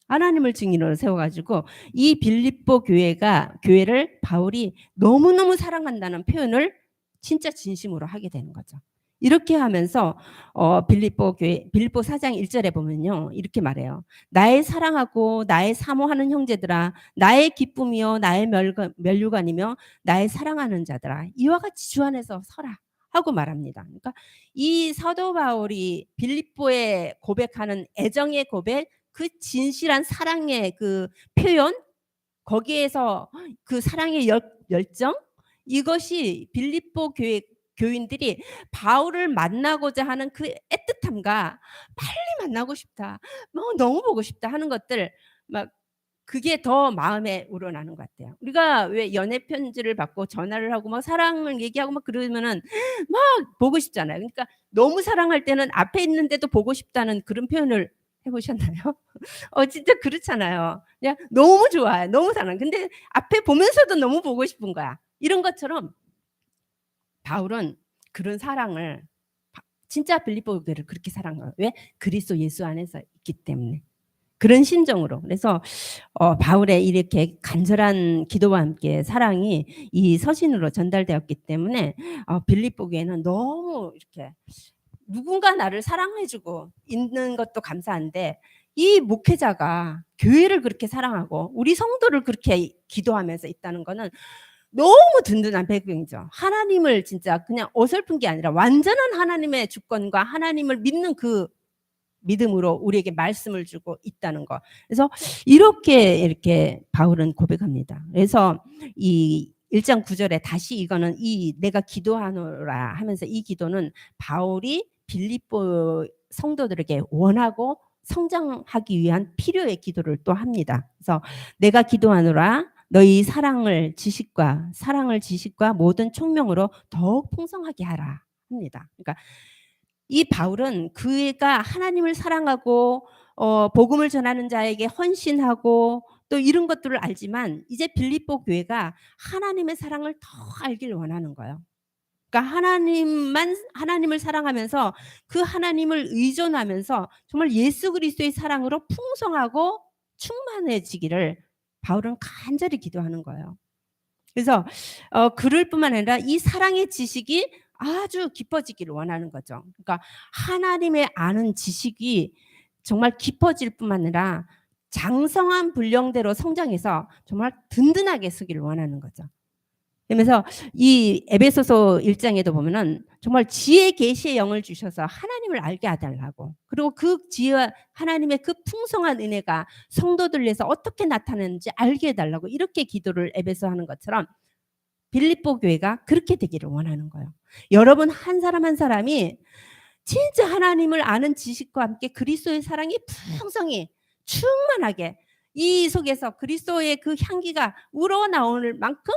하나님을 증인으로 세워가지고 이 빌립보 교회를 바울이 너무너무 사랑한다는 표현을 진짜 진심으로 하게 되는 거죠. 이렇게 하면서 빌립보 4장 1절에 보면요. 이렇게 말해요. 나의 사랑하고 나의 사모하는 형제들아 나의 기쁨이요 나의 면류관이며 나의 사랑하는 자들아 이와 같이 주 안에서 서라 하고 말합니다. 그러니까 이 사도 바울이 빌립보에 고백하는 애정의 고백 그 진실한 사랑의 그 표현 거기에서 그 사랑의 열정 이것이 빌립보 교인들이 바울을 만나고자 하는 그 애틋함과 빨리 만나고 싶다. 너무 보고 싶다 하는 것들 막 그게 더 마음에 우러나는 것 같아요. 우리가 왜 연애 편지를 받고 전화를 하고 막 사랑을 얘기하고 막 그러면은 막 보고 싶잖아요. 그러니까 너무 사랑할 때는 앞에 있는데도 보고 싶다는 그런 표현을 해 보셨나요? 진짜 그렇잖아요. 그냥 너무 좋아해. 너무 사랑. 근데 앞에 보면서도 너무 보고 싶은 거야. 이런 것처럼 바울은 그런 사랑을 진짜 빌립보 교회를 그렇게 사랑한 거예요. 왜? 그리스도 예수 안에서 있기 때문에. 그런 심정으로. 그래서 바울의 이렇게 간절한 기도와 함께 사랑이 이 서신으로 전달되었기 때문에 빌립보 교회는 너무 이렇게 누군가 나를 사랑해 주고 있는 것도 감사한데 이 목회자가 교회를 그렇게 사랑하고 우리 성도를 그렇게 기도하면서 있다는 거는 너무 든든한 배경이죠. 하나님을 진짜 그냥 어설픈 게 아니라 완전한 하나님의 주권과 하나님을 믿는 그 믿음으로 우리에게 말씀을 주고 있다는 거. 그래서 이렇게 바울은 고백합니다. 그래서 이 1장 9절에 다시 이거는 이 내가 기도하노라 하면서 이 기도는 바울이 빌립보 성도들에게 원하고 성장하기 위한 필요의 기도를 또 합니다. 그래서 내가 기도하노라 너희 사랑을 지식과 모든 총명으로 더욱 풍성하게 하라 합니다. 그러니까 이 바울은 그가 하나님을 사랑하고 복음을 전하는 자에게 헌신하고 또 이런 것들을 알지만 이제 빌립보 교회가 하나님의 사랑을 더 알길 원하는 거예요. 그러니까 하나님을 사랑하면서 그 하나님을 의존하면서 정말 예수 그리스도의 사랑으로 풍성하고 충만해지기를 바울은 간절히 기도하는 거예요. 그래서 그럴 뿐만 아니라 이 사랑의 지식이 아주 깊어지기를 원하는 거죠. 그러니까 하나님의 아는 지식이 정말 깊어질 뿐만 아니라 장성한 분량대로 성장해서 정말 든든하게 서기를 원하는 거죠. 그러면서 이 에베소서 1장에도 보면은 정말 지혜 계시의 영을 주셔서 하나님을 알게 해달라고, 그리고 그 지혜와 하나님의 그 풍성한 은혜가 성도들에서 어떻게 나타나는지 알게 해달라고 이렇게 기도를 에베소 하는 것처럼 빌립보 교회가 그렇게 되기를 원하는 거예요. 여러분 한 사람 한 사람이 진짜 하나님을 아는 지식과 함께 그리스도의 사랑이 풍성히 충만하게 이 속에서 그리스도의 그 향기가 우러나올 만큼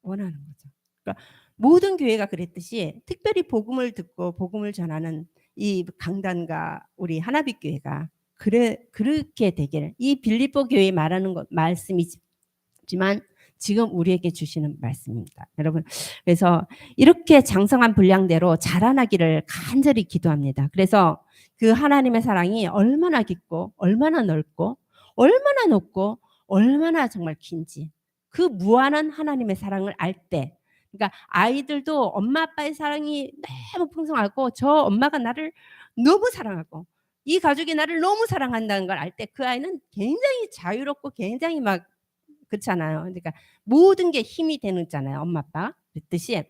원하는 거죠. 그러니까 모든 교회가 그랬듯이 특별히 복음을 듣고 복음을 전하는 이 강단과 우리 하나빛 교회가 그렇게 되기를, 이 빌립보 교회 말하는 것 말씀이지만 지금 우리에게 주시는 말씀입니다. 여러분, 그래서 이렇게 장성한 분량대로 자라나기를 간절히 기도합니다. 그래서 그 하나님의 사랑이 얼마나 깊고 얼마나 넓고 얼마나 높고 얼마나 정말 긴지 그 무한한 하나님의 사랑을 알 때, 그러니까 아이들도 엄마 아빠의 사랑이 너무 풍성하고 저 엄마가 나를 너무 사랑하고 이 가족이 나를 너무 사랑한다는 걸 알 때 그 아이는 굉장히 자유롭고 굉장히 막 그렇잖아요. 그러니까 모든 게 힘이 되는 있잖아요. 엄마 아빠 그랬듯이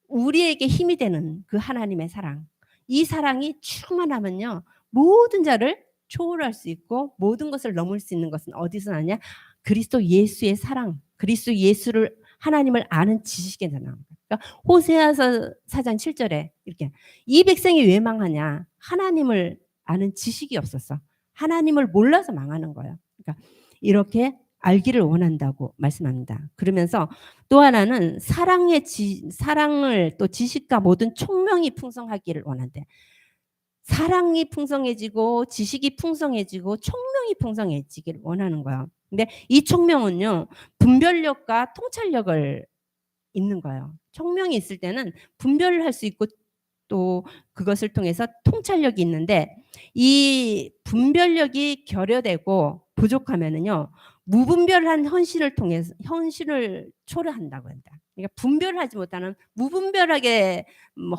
우리에게 힘이 되는 그 하나님의 사랑, 이 사랑이 충만하면요 모든 자를 초월할 수 있고 모든 것을 넘을 수 있는 것은 어디서 나냐? 그리스도 예수의 사랑, 그리스도 예수를 하나님을 아는 지식에서 나옵니다. 그러니까 호세아서 4장 7절에 이렇게 이 백성이 왜 망하냐? 하나님을 아는 지식이 없었어. 하나님을 몰라서 망하는 거예요. 그러니까 이렇게 알기를 원한다고 말씀합니다. 그러면서 또 하나는 사랑을 또 지식과 모든 총명이 풍성하기를 원한대. 사랑이 풍성해지고 지식이 풍성해지고 총명이 풍성해지기를 원하는 거예요. 근데 이 총명은요 분별력과 통찰력을 있는 거예요. 총명이 있을 때는 분별을 할 수 있고 또 그것을 통해서 통찰력이 있는데 이 분별력이 결여되고 부족하면은요 무분별한 헌신을 초래한다고 한다. 그러니까 분별하지 못하는 무분별하게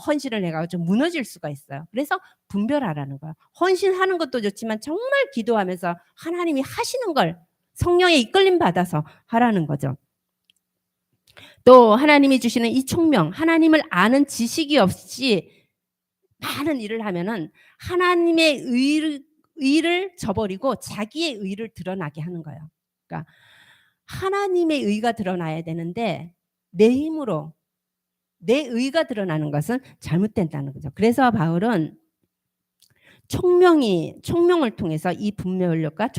헌신을 해가지고 무너질 수가 있어요. 그래서 분별하라는 거야. 헌신하는 것도 좋지만 정말 기도하면서 하나님이 하시는 걸 성령의 이끌림 받아서 하라는 거죠. 또 하나님이 주시는 이 총명, 하나님을 아는 지식이 없이 많은 일을 하면은 하나님의 의를 저버리고 자기의 의를 드러나게 하는 거예요. 그러니까 하나님의 의가 드러나야 되는데 내 힘으로 내 의가 드러나는 것은 잘못된다는 거죠. 그래서 바울은 총명을 통해서 이 분별력과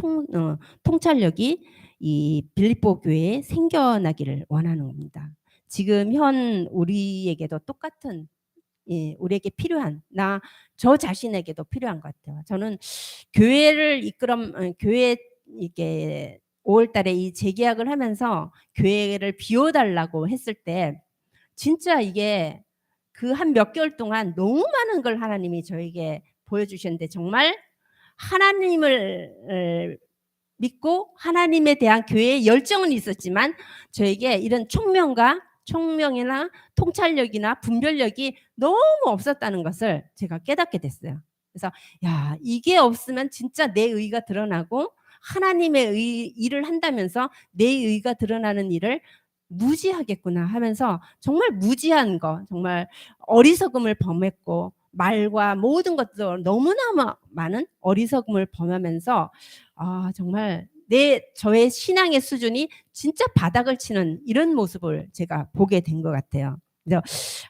통찰력이 이 빌립보 교회에 생겨나기를 원하는 겁니다. 지금 현 우리에게도 똑같은, 예, 우리에게 필요한, 저 자신에게도 필요한 것 같아요. 저는 교회를 교회 이게 5월 달에 이 재계약을 하면서 교회를 비워달라고 했을 때 진짜 이게 그 한 몇 개월 동안 너무 많은 걸 하나님이 저에게 보여주셨는데, 정말 하나님을 믿고 하나님에 대한 교회의 열정은 있었지만 저에게 이런 총명이나 통찰력이나 분별력이 너무 없었다는 것을 제가 깨닫게 됐어요. 그래서 야, 이게 없으면 진짜 내 의가 드러나고 하나님의 일을 한다면서 내 의가 드러나는 일을 무지하겠구나 하면서, 정말 무지한 거, 정말 어리석음을 범했고 말과 모든 것들 너무나 많은 어리석음을 범하면서 정말 저의 신앙의 수준이 진짜 바닥을 치는 이런 모습을 제가 보게 된 것 같아요. 그래서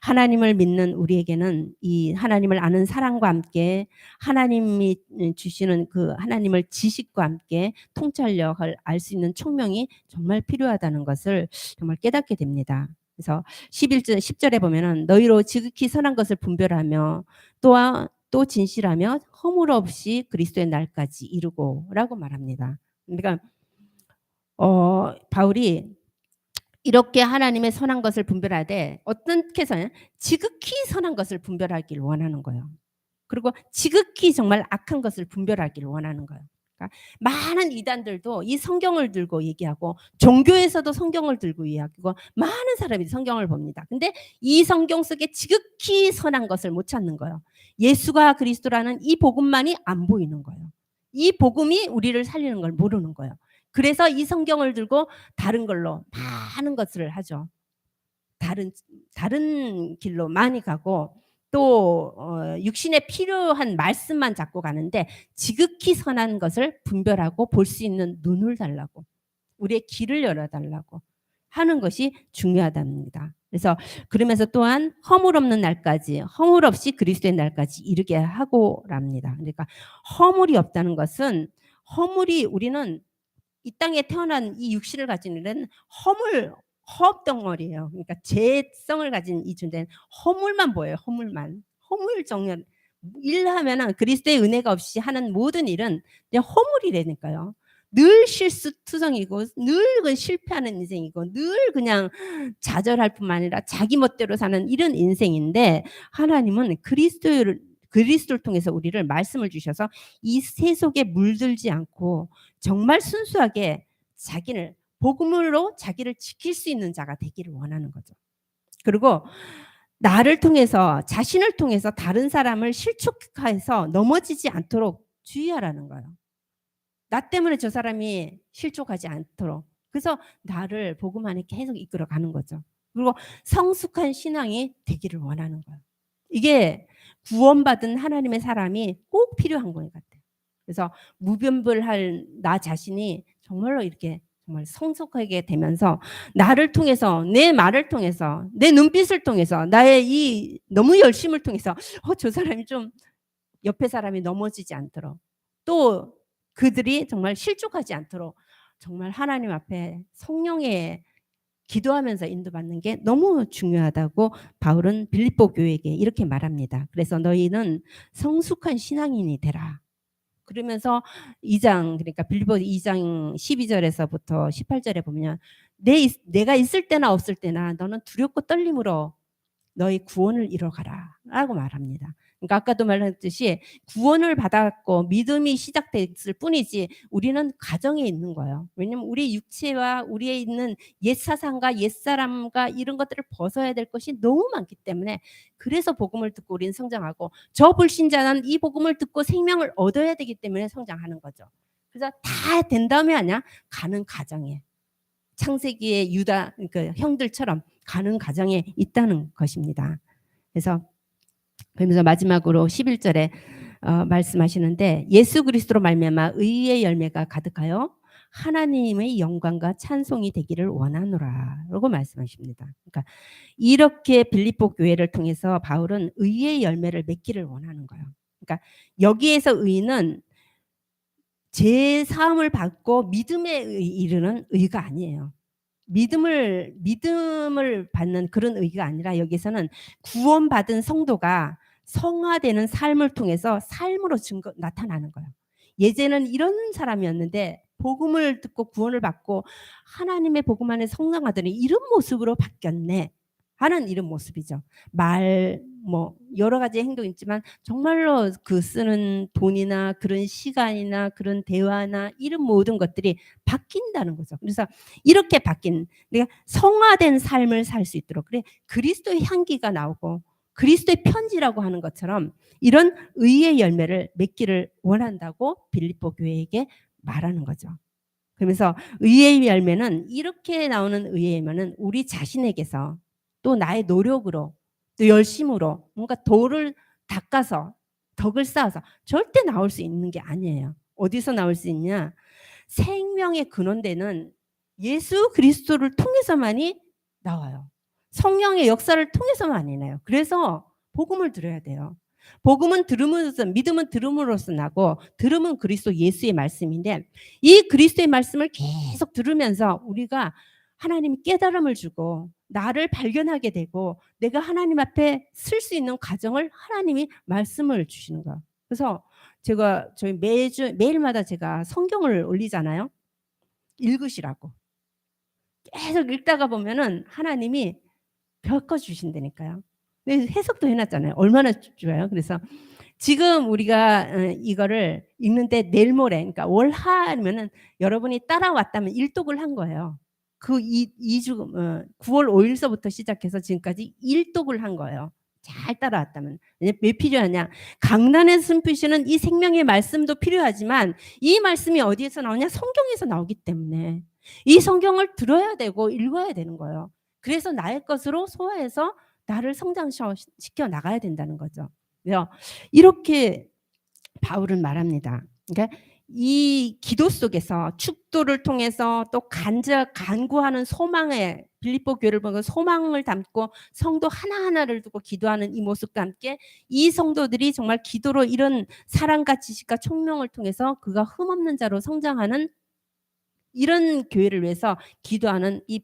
하나님을 믿는 우리에게는 이 하나님을 아는 사랑과 함께 하나님이 주시는 그 하나님을 지식과 함께 통찰력을 알 수 있는 총명이 정말 필요하다는 것을 정말 깨닫게 됩니다. 그래서 10절에 보면은 너희로 지극히 선한 것을 분별하며 또 진실하며 허물 없이 그리스도의 날까지 이루고라고 말합니다. 그러니까 바울이 이렇게 하나님의 선한 것을 분별하되 어떻게 해서는 지극히 선한 것을 분별하기를 원하는 거예요. 그리고 지극히 정말 악한 것을 분별하기를 원하는 거예요. 그러니까 많은 이단들도 이 성경을 들고 얘기하고 종교에서도 성경을 들고 이야기하고 많은 사람이 성경을 봅니다. 근데 이 성경 속에 지극히 선한 것을 못 찾는 거예요. 예수가 그리스도라는 이 복음만이 안 보이는 거예요. 이 복음이 우리를 살리는 걸 모르는 거예요. 그래서 이 성경을 들고 다른 걸로 많은 것을 하죠. 다른 길로 많이 가고 또 육신에 필요한 말씀만 잡고 가는데, 지극히 선한 것을 분별하고 볼 수 있는 눈을 달라고, 우리의 길을 열어달라고 하는 것이 중요하답니다. 그래서 그러면서 또한 허물 없는 날까지, 허물 없이 그리스도의 날까지 이르게 하고랍니다. 그러니까 허물이 없다는 것은, 우리는 이 땅에 태어난 이 육신을 가진 일은 허업덩어리예요. 그러니까 죄성을 가진 이 존재는 허물만 보여요. 허물 정렬. 일하면은 그리스도의 은혜가 없이 하는 모든 일은 그냥 허물이라니까요. 늘 실수투성이고 늘 실패하는 인생이고 늘 그냥 좌절할 뿐만 아니라 자기 멋대로 사는 이런 인생인데, 하나님은 그리스도를 통해서 우리를 말씀을 주셔서 이 세속에 물들지 않고 정말 순수하게 복음으로 자기를 지킬 수 있는 자가 되기를 원하는 거죠. 그리고 자신을 통해서 다른 사람을 실족해서 넘어지지 않도록 주의하라는 거예요. 나 때문에 저 사람이 실족하지 않도록. 그래서 나를 복음 안에 계속 이끌어가는 거죠. 그리고 성숙한 신앙이 되기를 원하는 거예요. 이게 구원받은 하나님의 사람이 꼭 필요한 것 같아요. 그래서 무변별할 나 자신이 정말로 이렇게 정말 성숙하게 되면서 나를 통해서, 내 말을 통해서, 내 눈빛을 통해서, 나의 이 너무 열심을 통해서 저 사람이 좀 옆에 사람이 넘어지지 않도록, 또 그들이 정말 실족하지 않도록 정말 하나님 앞에 성령의 기도하면서 인도받는 게 너무 중요하다고 바울은 빌립보 교회에게 이렇게 말합니다. 그래서 너희는 성숙한 신앙인이 되라. 그러면서 2장, 그러니까 빌립보 2장 12절에서부터 18절에 보면 내가 있을 때나 없을 때나 너는 두렵고 떨림으로 너희 구원을 이뤄가라 라고 말합니다. 그러니까 아까도 말했듯이 구원을 받았고 믿음이 시작됐을 뿐이지 우리는 가정에 있는 거예요. 왜냐하면 우리 육체와 우리에 있는 옛사상과 옛사람과 이런 것들을 벗어야 될 것이 너무 많기 때문에, 그래서 복음을 듣고 우리는 성장하고, 저 불신자는 이 복음을 듣고 생명을 얻어야 되기 때문에 성장하는 거죠. 그래서 다 된 다음에 아니야 가는 가정에, 창세기의 유다 그 형들처럼 가는 가정에 있다는 것입니다. 그러면서 마지막으로 11절에 말씀하시는데, 예수 그리스도로 말미암아 의의 열매가 가득하여 하나님의 영광과 찬송이 되기를 원하노라 라고 말씀하십니다. 그러니까 이렇게 빌립보 교회를 통해서 바울은 의의 열매를 맺기를 원하는 거예요. 그러니까 여기에서 의는 제 사함을 받고 믿음에 이르는 의가 아니에요. 믿음을 받는 그런 의가 아니라 여기서는 구원받은 성도가 성화되는 삶을 통해서 삶으로 나타나는 거예요. 예전에는 이런 사람이었는데 복음을 듣고 구원을 받고 하나님의 복음 안에 성장하더니 이런 모습으로 바뀌었네 하는 이런 모습이죠. 여러 가지 행동이 있지만 정말로 그 쓰는 돈이나 그런 시간이나 그런 대화나 이런 모든 것들이 바뀐다는 거죠. 그래서 이렇게 바뀐 내가 성화된 삶을 살 수 있도록 그래 그리스도의 향기가 나오고 그리스도의 편지라고 하는 것처럼 이런 의의 열매를 맺기를 원한다고 빌립보 교회에게 말하는 거죠. 그러면서 의의 열매는 이렇게 나오는 의의 열매는 우리 자신에게서 또 나의 노력으로 또 열심으로 뭔가 돌을 닦아서 덕을 쌓아서 절대 나올 수 있는 게 아니에요. 어디서 나올 수 있냐? 생명의 근원되는 예수 그리스도를 통해서만이 나와요. 성령의 역사를 통해서만이 나요. 그래서 복음을 들어야 돼요. 복음은 들음으로써 믿음은 들음으로써 나고 들음은 그리스도 예수의 말씀인데 이 그리스도의 말씀을 계속 들으면서 우리가 하나님이 깨달음을 주고 나를 발견하게 되고 내가 하나님 앞에 쓸 수 있는 과정을 하나님이 말씀을 주시는 거예요. 그래서 저희 매일마다 제가 성경을 올리잖아요. 읽으시라고. 계속 읽다가 보면은 하나님이 벽거 주신다니까요. 해석도 해놨잖아요. 얼마나 좋아요. 그래서 지금 우리가 이거를 읽는데 내일 모레 그러니까 월하면은 여러분이 따라왔다면 일독을 한 거예요. 그 9월 5일서부터 시작해서 지금까지 일독을 한 거예요. 잘 따라왔다면. 왜 필요하냐? 강단에 숨기시는 이 생명의 말씀도 필요하지만 이 말씀이 어디에서 나오냐? 성경에서 나오기 때문에 이 성경을 들어야 되고 읽어야 되는 거예요. 그래서 나의 것으로 소화해서 나를 성장시켜 나가야 된다는 거죠. 그래서 이렇게 바울은 말합니다. 그러니까 이 기도 속에서 축도를 통해서 또 간구하는 소망에 빌립보 교회를 보고 소망을 담고 성도 하나하나를 두고 기도하는 이 모습과 함께 이 성도들이 정말 기도로 이런 사랑과 지식과 총명을 통해서 그가 흠없는 자로 성장하는 이런 교회를 위해서 기도하는 이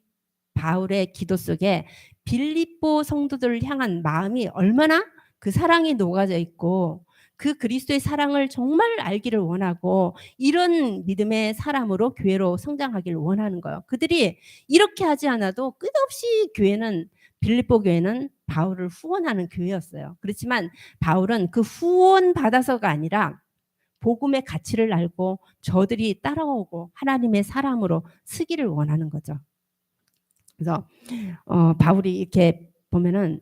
바울의 기도 속에 빌립보 성도들을 향한 마음이 얼마나 그 사랑이 녹아져 있고 그 그리스도의 사랑을 정말 알기를 원하고 이런 믿음의 사람으로 교회로 성장하기를 원하는 거예요. 그들이 이렇게 하지 않아도 끝없이 빌립보 교회는 바울을 후원하는 교회였어요. 그렇지만 바울은 그 후원 받아서가 아니라 복음의 가치를 알고 저들이 따라오고 하나님의 사람으로 쓰기를 원하는 거죠. 그래서 바울이 이렇게 보면은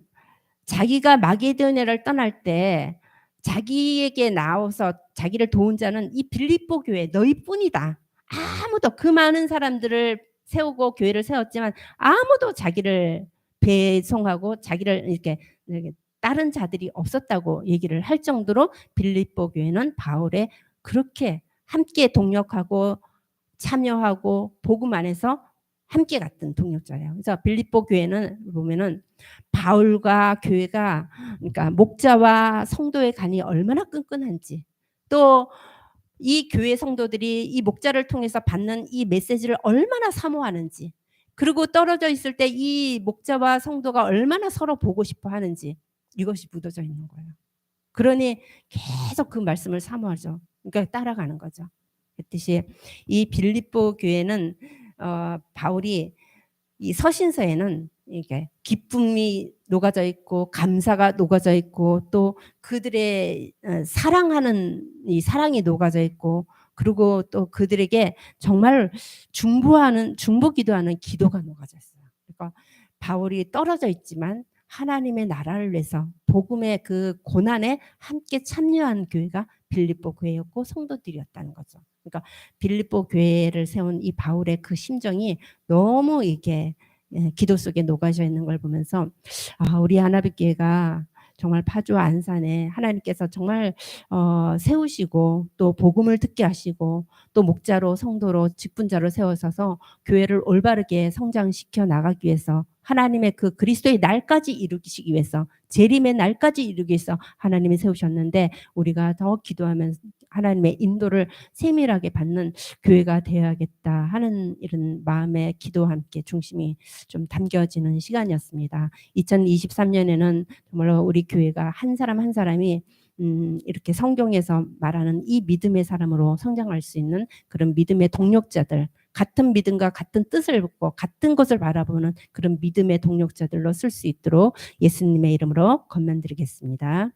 자기가 마게도냐를 떠날 때 자기에게 나와서 자기를 도운 자는 이 빌립보 교회 너희뿐이다. 아무도 그 많은 사람들을 세우고 교회를 세웠지만 아무도 자기를 배송하고 자기를 이렇게 다른 자들이 없었다고 얘기를 할 정도로 빌립보 교회는 바울의 그렇게 함께 동력하고 참여하고 복음 안에서 함께 갔던 동력자예요. 그래서 빌립보 교회는 보면은 바울과 교회가 그러니까 목자와 성도의 간이 얼마나 끈끈한지 또 이 교회 성도들이 이 목자를 통해서 받는 이 메시지를 얼마나 사모하는지 그리고 떨어져 있을 때 이 목자와 성도가 얼마나 서로 보고 싶어 하는지 이것이 묻어져 있는 거예요. 그러니 계속 그 말씀을 사모하죠. 그러니까 따라가는 거죠. 그랬듯이 이 빌립보 교회는 바울이 이 서신서에는 이게 기쁨이 녹아져 있고 감사가 녹아져 있고 또 그들의 사랑하는 이 사랑이 녹아져 있고 그리고 또 그들에게 정말 중보기도하는 기도가 녹아져 있어요. 그러니까 바울이 떨어져 있지만 하나님의 나라를 위해서 복음의 그 고난에 함께 참여한 교회가 빌립보 교회였고 성도들이었다는 거죠. 그러니까 빌립보 교회를 세운 이 바울의 그 심정이 너무 이게 기도 속에 녹아져 있는 걸 보면서 우리 하나빛교회가 정말 파주와 안산에 하나님께서 정말 세우시고 또 복음을 듣게 하시고 또 목자로 성도로 직분자로 세우셔서 교회를 올바르게 성장시켜 나가기 위해서 하나님의 그 그리스도의 날까지 이루시기 위해서, 재림의 날까지 이루기 위해서 하나님이 세우셨는데, 우리가 더 기도하면서 하나님의 인도를 세밀하게 받는 교회가 되어야겠다 하는 이런 마음의 기도와 함께 중심이 좀 담겨지는 시간이었습니다. 2023년에는 정말로 우리 교회가 한 사람 한 사람이 이렇게 성경에서 말하는 이 믿음의 사람으로 성장할 수 있는 그런 믿음의 동력자들, 같은 믿음과 같은 뜻을 묻고 같은 것을 바라보는 그런 믿음의 동력자들로 쓸 수 있도록 예수님의 이름으로 권면드리겠습니다.